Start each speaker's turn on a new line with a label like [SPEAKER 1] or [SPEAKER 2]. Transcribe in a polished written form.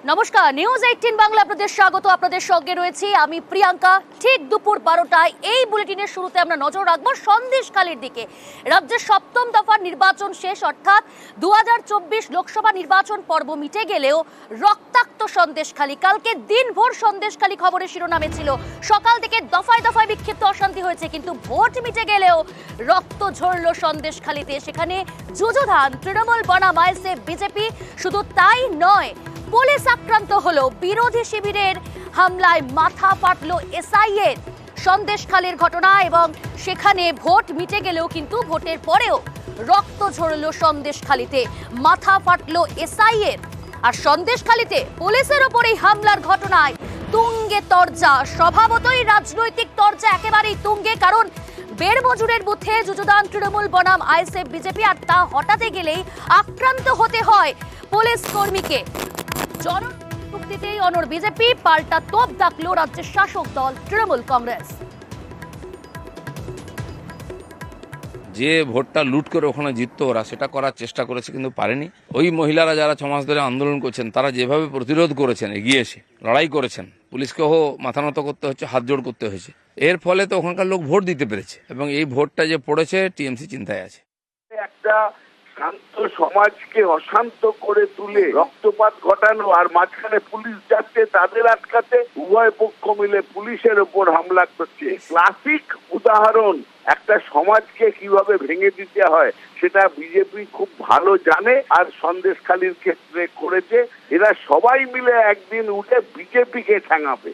[SPEAKER 1] নমস্কার, নিউজ 18 বাংলা আপনাদের স্বাগত। আপনাদের সঙ্গে রয়েছি আমি প্রিয়াঙ্কা। ঠিক দুপুর 12টায় এই বুলেটিনের শুরুতে আমরা নজর রাখবো সন্দেশখালীর দিকে। রাজ্যের সপ্তম দফার নির্বাচন শেষ, অর্থাৎ 2024 লোকসভা নির্বাচন পর্ব মিটে গেলেও রক্তাক্ত সন্দেশখালী। কালকে দিনভর সন্দেশখালী খবরের শিরোনামে ছিল। সকাল থেকে দফায় দফায় বিক্ষিপ্ত অশান্তি হয়েছে, কিন্তু ভোট মিটে গেলেও রক্ত ঝরল সন্দেশখালীতে। সেখানে যুযুধান তৃণমূল বনাম আইএসএফ বিজেপি। শুধু তাই নয়, পুলিশ আক্রান্ত হলো, বিরোধী শিবিরের হামলায় মাথা ফাটলো এসআইয়ের। সন্দেশখালীর ঘটনা, এবং সেখানে ভোট মিটে গেলেও কিন্তু ভোটের পরেও রক্ত ঝরলো সন্দেশখালীতে, মাথা ফাটলো এসআইয়ের। আর সন্দেশখালীতে পুলিশের ওপর এই হামলার ঘটনায় তুঙ্গে তরজা। স্বভাবতই রাজনৈতিক তরজা একেবারেই তুঙ্গে, কারণ বেড় মজুরের বুথে যুযুধান তৃণমূল বনাম আইএসএফ বিজেপি, আর তা হঠাতে গেলেই আক্রান্ত হতে হয় পুলিশ কর্মীকে। জনমুক্তিতেই অনড় বিজেপি, পাল্টা তোপ দাগল রাজ্যের শাসক দল তৃণমূল কংগ্রেস।
[SPEAKER 2] যে ভোটটা লুট করে ওখানে জিততো ওরা, সেটা করার চেষ্টা করেছে কিন্তু পারেনি। ওই মহিলারা যারা 6 মাস ধরে আন্দোলন করছেন, তারা যেভাবে প্রতিরোধ করেছেন, এগিয়ে এসে লড়াই করেছেন, পুলিশকেও মাথা নত করতে হচ্ছে, হাত জোড় করতে হয়েছে। এর ফলে তো ওখানকার লোক ভোট দিতে পেরেছে, এবং এই ভোটটা যে পড়েছে, টিএমসি চিন্তায় আছে।
[SPEAKER 3] একটা শান্ত সমাজকে অশান্ত করে তুলে রক্তপাত ঘটানো, আর মাঝখানে পুলিশ যাচ্ছে তাদের আটকাতে, উভয় পক্ষ মিলে পুলিশের ওপর হামলা করছে। ক্লাসিক উদাহরণ, একটা সমাজকে কিভাবে ভেঙে দিতে হয় সেটা বিজেপি খুব ভালো জানে, আর সন্দেশখালীর ক্ষেত্রে করেছে। এরা সবাই মিলে একদিন উঠে বিজেপিকে ঠ্যাঙাবে।